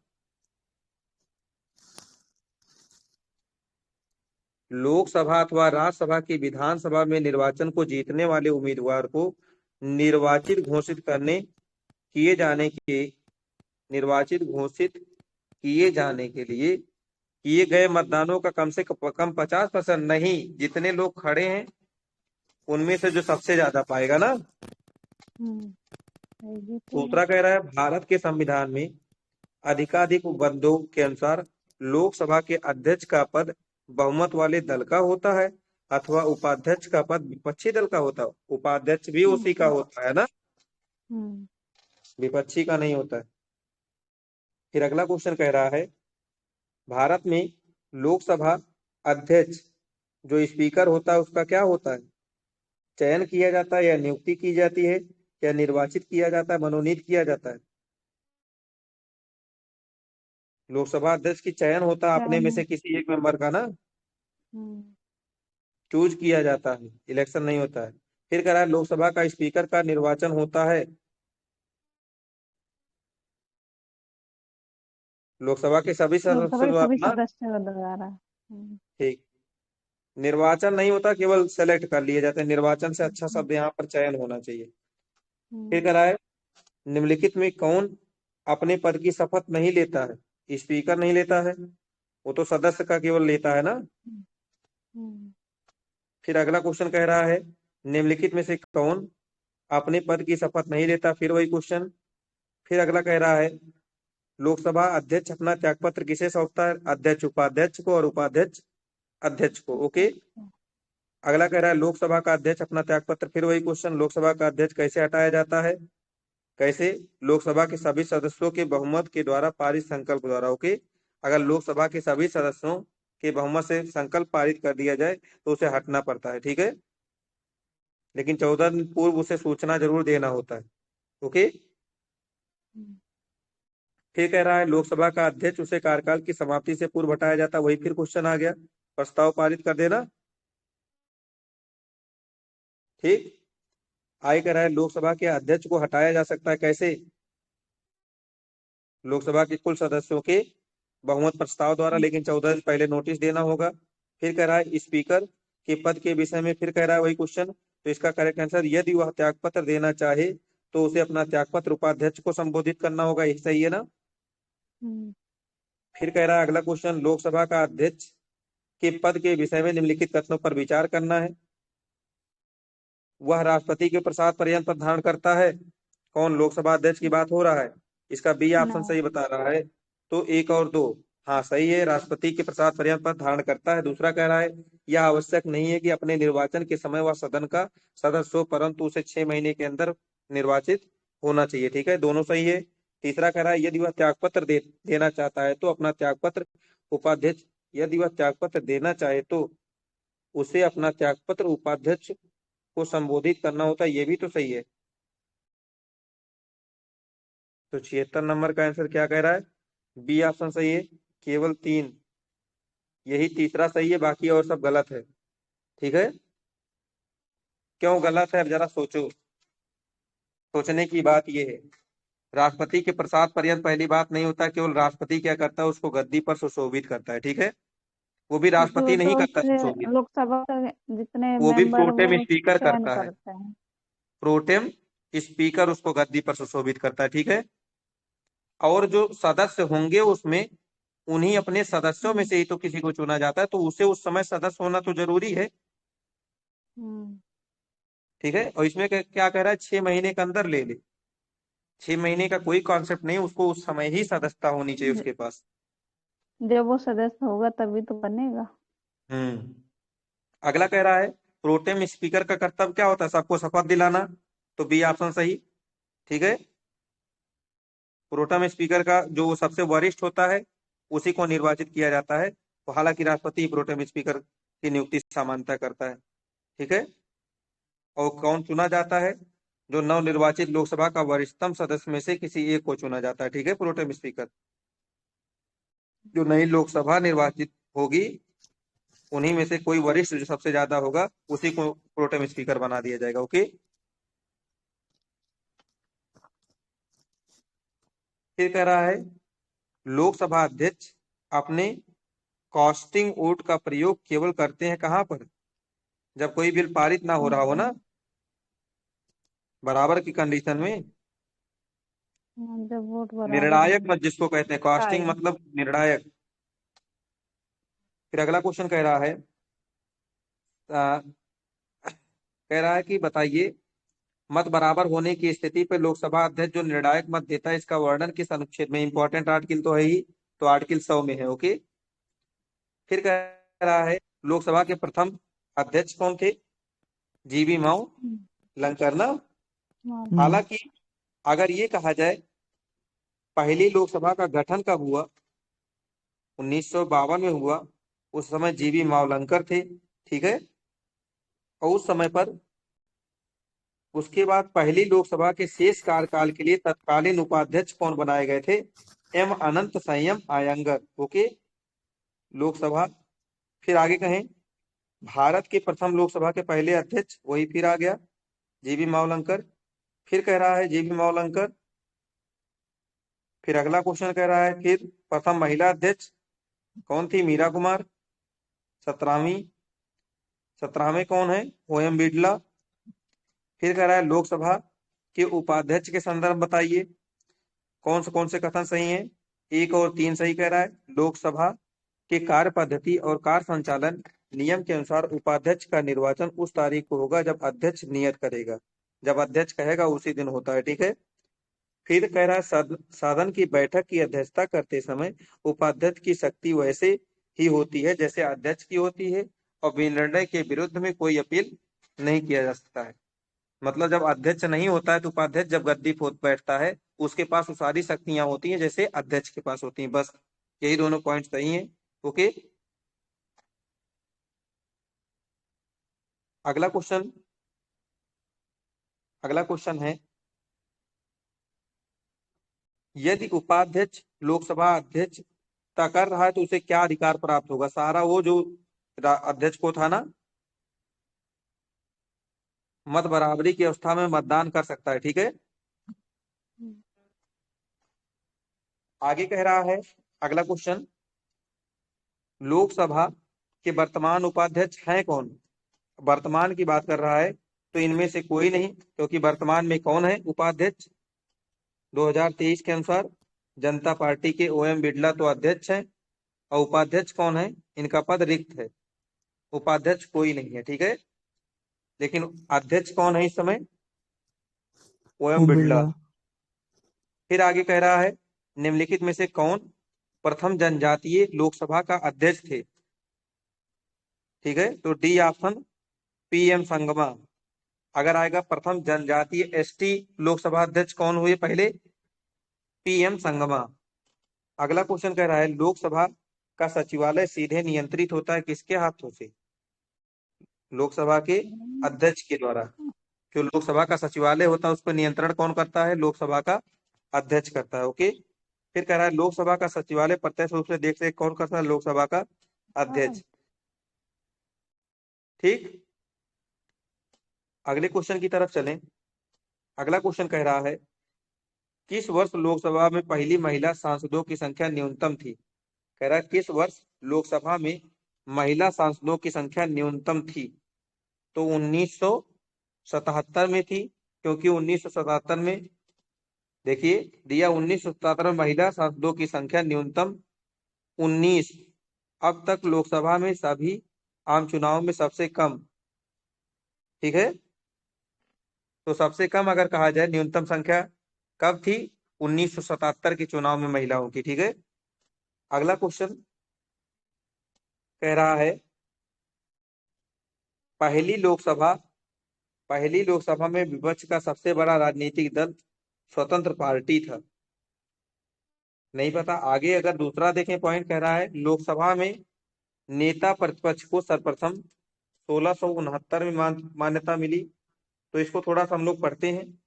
लोकसभा अथवा राज्यसभा की विधानसभा में निर्वाचन को जीतने वाले उम्मीदवार को निर्वाचित घोषित करने किए जाने के निर्वाचित घोषित किए जाने के लिए किए गए मतदानों का कम से कम 50% नहीं, जितने लोग खड़े हैं उनमें से जो सबसे ज्यादा पाएगा ना। ये तो दूसरा कह रहा है भारत के संविधान में अधिकाधिक उपबंधों के अनुसार लोकसभा के अध्यक्ष का पद बहुमत वाले दल का होता है अथवा उपाध्यक्ष का पद विपक्षी दल का होता है। उपाध्यक्ष भी उसी का होता है ना, विपक्षी का नहीं होता है। फिर अगला क्वेश्चन कह रहा है भारत में लोकसभा अध्यक्ष जो स्पीकर होता है उसका क्या होता है, चयन किया जाता है या नियुक्ति की जाती है या निर्वाचित किया जाता है, मनोनीत किया जाता है। लोकसभा अध्यक्ष की चयन होता है अपने में से किसी एक मेंबर का ना, चूज किया जाता है, इलेक्शन नहीं होता है। फिर कह रहा है लोकसभा का स्पीकर का निर्वाचन होता है, लोकसभा के सभी लोकसभा के सभी सदस्य ना, सदस्यों द्वारा। ठीक, निर्वाचन नहीं होता, केवल सेलेक्ट कर लिए जाते हैं। निर्वाचन से अच्छा शब्द यहाँ पर चयन होना चाहिए। फिर कह रहा है निम्नलिखित में कौन अपने पद की शपथ नहीं लेता है, स्पीकर नहीं लेता है, वो तो सदस्य का केवल लेता है ना। फिर अगला क्वेश्चन कह रहा है निम्नलिखित में से कौन अपने पद की शपथ नहीं लेता, फिर वही क्वेश्चन। फिर अगला कह रहा है लोकसभा अध्यक्ष अपना त्यागपत्र किसे सौंपता है, अध्यक्ष उपाध्यक्ष को और उपाध्यक्ष अध्यक्ष को। ओके, अगला कह रहा है लोकसभा का अध्यक्ष अपना त्यागपत्र, फिर वही क्वेश्चन, लोकसभा का अध्यक्ष कैसे हटाया जाता है, कैसे, लोकसभा के सभी सदस्यों के बहुमत के द्वारा पारित संकल्प द्वारा। ओके, अगर लोकसभा के सभी सदस्यों के बहुमत से संकल्प पारित कर दिया जाए तो उसे हटना पड़ता है, ठीक है, लेकिन 14 दिन पूर्व उसे सूचना जरूर देना होता है। ओके, फिर कह रहा है लोकसभा का अध्यक्ष उसे कार्यकाल की समाप्ति से पूर्व हटाया जाता है, वही फिर क्वेश्चन आ गया, प्रस्ताव पारित कर देना। ठीक, आगे कह रहा है लोकसभा के अध्यक्ष को हटाया जा सकता है, कैसे, लोकसभा के कुल सदस्यों के बहुमत प्रस्ताव द्वारा, लेकिन 14 दिन पहले नोटिस देना होगा। फिर कह रहा है स्पीकर के पद के विषय में, फिर कह रहा है वही क्वेश्चन, तो इसका करेक्ट आंसर यदि वह त्यागपत्र देना चाहे तो उसे अपना त्यागपत्र उपाध्यक्ष को संबोधित करना होगा, यही सही है ना। फिर कह रहा है अगला क्वेश्चन लोकसभा का अध्यक्ष के पद के विषय में निम्नलिखित कथनों पर विचार करना है, वह राष्ट्रपति के प्रसाद पर्यंत पद धारण करता है। कौन, लोकसभा अध्यक्ष की बात हो रहा है, इसका बी ऑप्शन सही बता रहा है, तो 1 और 2 हाँ सही है, राष्ट्रपति के प्रसाद पर्यंत पद धारण करता है। दूसरा कह रहा है यह आवश्यक नहीं है कि अपने निर्वाचन के समय वह सदन का सदस्य हो, परंतु उसे 6 महीने के अंदर निर्वाचित होना चाहिए, ठीक है, दोनों सही है। तीसरा कह रहा है यदि वह त्यागपत्र देना चाहता है तो अपना त्यागपत्र उपाध्यक्ष, यदि वह त्यागपत्र देना चाहे तो उसे अपना त्यागपत्र उपाध्यक्ष को संबोधित करना होता है, ये भी तो सही है। तो 76 नंबर का आंसर क्या कह रहा है, बी ऑप्शन सही है, केवल 3 यही तीसरा सही है, बाकी और सब गलत है, ठीक है। क्यों गलत है, अब जरा सोचो, सोचने की बात यह है, राष्ट्रपति के प्रसाद पर्यंत पहली बात नहीं होता, केवल राष्ट्रपति क्या करता है उसको गद्दी पर सुशोभित करता है, ठीक है, वो भी राष्ट्रपति नहीं करता सुशोभित, लोकसभा का जितने वो भी मेंबर प्रोटेम वो स्पीकर चयन करता है, करते हैं। प्रोटेम स्पीकर उसको गद्दी पर सुशोभित करता है, ठीक है। और जो सदस्य होंगे उसमें उन्हीं अपने सदस्यों में से ही तो किसी को चुना जाता है, तो उसे उस समय सदस्य होना तो जरूरी है, ठीक है। और इसमें क्या कह रहा है, 6 महीने के अंदर ले ले, 6 महीने का कोई कॉन्सेप्ट नहीं, उसको उस समय ही सदस्यता होनी चाहिए उसके पास। जब वो सदस्य होगा तभी तो बनेगा। अगला कह रहा है प्रोटेम स्पीकर का कर्तव्य क्या होता है, सबको शपथ दिलाना, तो बी ऑप्शन सही, ठीक है। प्रोटेम स्पीकर का जो सबसे वरिष्ठ होता है उसी को निर्वाचित किया जाता है, तो हालांकि राष्ट्रपति प्रोटेम स्पीकर की नियुक्ति सामान्यता करता है, ठीक है। और कौन चुना जाता है, जो नवनिर्वाचित लोकसभा का वरिष्ठतम सदस्य में से किसी एक को चुना जाता है, ठीक है, प्रोटेम स्पीकर। जो नई लोकसभा निर्वाचित होगी उन्हीं में से कोई वरिष्ठ जो सबसे ज्यादा होगा उसी को प्रोटेम स्पीकर बना दिया जाएगा, ओके। फिर कह रहा है लोकसभा अध्यक्ष अपने कास्टिंग वोट का प्रयोग केवल करते हैं कहां पर, जब कोई बिल पारित ना हो रहा हो ना, बराबर की कंडीशन में, जब वोट बराबर निर्णायक मत जिसको कहते हैं, कास्टिंग टाई। मतलब निर्णायक। फिर अगला क्वेश्चन कह रहा है कि बताइए, मत बराबर होने की स्थिति पर लोकसभा अध्यक्ष जो निर्णायक मत देता है इसका वर्णन किस अनुच्छेद में। इंपॉर्टेंट आर्टिकल तो है ही, तो आर्टिकल 100 में है। ओके। फिर कह रहा है लोकसभा के प्रथम अध्यक्ष कौन थे? जीवी माऊ लंकर ना। हालांकि अगर ये कहा जाए पहली लोकसभा का गठन कब हुआ, 1952 में हुआ, उस समय जीवी मावलंकर थे। ठीक है। और उस समय पर उसके बाद पहली लोकसभा के शेष कार्यकाल के लिए तत्कालीन उपाध्यक्ष कौन बनाए गए थे? एम अनंत संयम आयंगर। ओके। लोकसभा। फिर आगे कहें भारत के प्रथम लोकसभा के पहले अध्यक्ष, वही फिर आ गया जीवी मावलंकर। फिर कह रहा है जीवी मावलंकर। फिर अगला क्वेश्चन कह रहा है फिर प्रथम महिला अध्यक्ष कौन थी? मीरा कुमार। 17वें कौन है? O.M. बिड़ला। फिर कह रहा है लोकसभा के उपाध्यक्ष के संदर्भ बताइए, कौन से कथन सही हैं? 1 और 3 सही कह रहा है। लोकसभा के कार्य पद्धति और कार्य संचालन नियम के अनुसार उपाध्यक्ष का निर्वाचन उस तारीख को होगा जब अध्यक्ष नियत करेगा, जब अध्यक्ष कहेगा उसी दिन होता है। ठीक है। फिर कह रहा है सदन की बैठक की अध्यक्षता करते समय उपाध्यक्ष की शक्ति वैसे ही होती है जैसे अध्यक्ष की होती है और निर्णय के विरुद्ध में कोई अपील नहीं किया जा सकता है। मतलब जब अध्यक्ष नहीं होता है तो उपाध्यक्ष जब गद्दी पर बैठता है उसके पास वो सारी शक्तियां होती हैं जैसे अध्यक्ष के पास होती हैं। बस यही दोनों पॉइंट सही हैं। ओके। अगला क्वेश्चन है यदि उपाध्यक्ष लोकसभा अध्यक्ष कर रहा है तो उसे क्या अधिकार प्राप्त होगा? सारा वो जो अध्यक्ष को था ना, मत बराबरी की अवस्था में मतदान कर सकता है। ठीक है। आगे कह रहा है अगला क्वेश्चन, लोकसभा के वर्तमान उपाध्यक्ष हैं कौन? वर्तमान की बात कर रहा है तो इनमें से कोई नहीं, क्योंकि वर्तमान में कौन है उपाध्यक्ष? 2023 के अनुसार जनता पार्टी के O.M. बिड़ला तो अध्यक्ष हैं और उपाध्यक्ष कौन है? इनका पद रिक्त है, उपाध्यक्ष कोई नहीं है। ठीक है। लेकिन अध्यक्ष कौन है इस समय? O.M. ओम बिड़ला। बिड़ला। फिर आगे कह रहा है निम्नलिखित में से कौन प्रथम जनजातीय लोकसभा का अध्यक्ष थे? ठीक है। तो डी ऑप्शन PM संगमा। अगर आएगा प्रथम जनजातीय ST लोकसभा अध्यक्ष कौन हुए पहले? PM संगमा। अगला क्वेश्चन कह रहा है लोकसभा का सचिवालय सीधे नियंत्रित होता है किसके हाथों से? लोकसभा के अध्यक्ष के द्वारा। जो लोकसभा का सचिवालय होता है उस पर नियंत्रण कौन करता है? लोकसभा का अध्यक्ष करता है। ओके। फिर कह रहा है लोकसभा का सचिवालय प्रत्यक्ष रूप से देख रेख कौन करता है? लोकसभा का अध्यक्ष। ठीक। अगले क्वेश्चन की तरफ चलें। अगला क्वेश्चन कह रहा है किस वर्ष लोकसभा में पहली महिला सांसदों की संख्या न्यूनतम थी? कह रहा है किस वर्ष लोकसभा में महिला सांसदों की संख्या न्यूनतम थी? तो 1977 में थी, क्योंकि 1977 में देखिए दिया 1977 में महिला सांसदों की संख्या न्यूनतम 19। अब तक लोकसभा में सभी आम चुनाव में सबसे कम। ठीक है। तो सबसे कम अगर कहा जाए न्यूनतम संख्या कब थी? 1977 के चुनाव में महिलाओं की। ठीक है। अगला क्वेश्चन कह रहा है पहली लोकसभा में विपक्ष का सबसे बड़ा राजनीतिक दल स्वतंत्र पार्टी था। नहीं पता। आगे अगर दूसरा देखें पॉइंट कह रहा है लोकसभा में नेता प्रतिपक्ष को सर्वप्रथम 1669 में मान्यता मिली। तो इसको थोड़ा सा हम लोग पढ़ते हैं।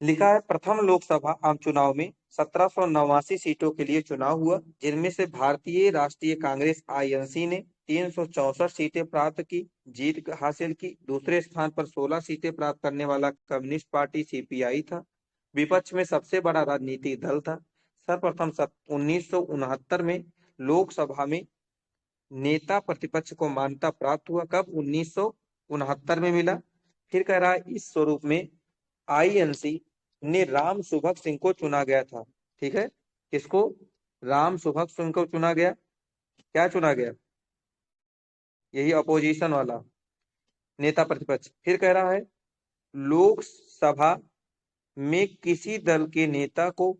लिखा है प्रथम लोकसभा आम चुनाव में 1789 सीटों के लिए चुनाव हुआ, जिनमें से भारतीय राष्ट्रीय कांग्रेस INC ने 364 सीटें प्राप्त की, जीत हासिल की। दूसरे स्थान पर 16 सीटें प्राप्त करने वाला कम्युनिस्ट पार्टी CPI था। विपक्ष में सबसे बड़ा राजनीतिक दल था। सर्वप्रथम 1969 में लोकसभा में नेता प्रतिपक्ष को मान्यता प्राप्त हुआ। कब? 1969 में मिला। फिर कह रहा है इस स्वरूप में INC ने राम सुभग सिंह को चुना गया था। ठीक है, किसको? राम सुभग सिंह को चुना गया। क्या चुना गया? यही अपोजिशन वाला नेता प्रतिपक्ष। फिर कह रहा है लोकसभा में किसी दल के नेता को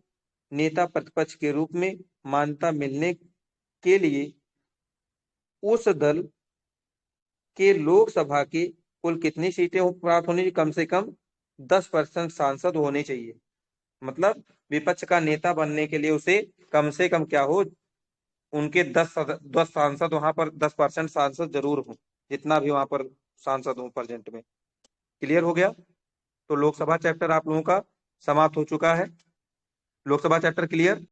नेता प्रतिपक्ष के रूप में मान्यता मिलने के लिए उस दल के लोकसभा की कुल कितनी सीटें प्राप्त होनी चाहिए? कम से कम 10% सांसद होने चाहिए। मतलब विपक्ष का नेता बनने के लिए उसे कम से कम क्या हो, उनके 10 सांसद वहां पर 10% सांसद जरूर हो, जितना भी वहां पर सांसद हो प्रेजेंट में। क्लियर हो गया? तो लोकसभा चैप्टर आप लोगों का समाप्त हो चुका है। Lok Sabha chapter clear.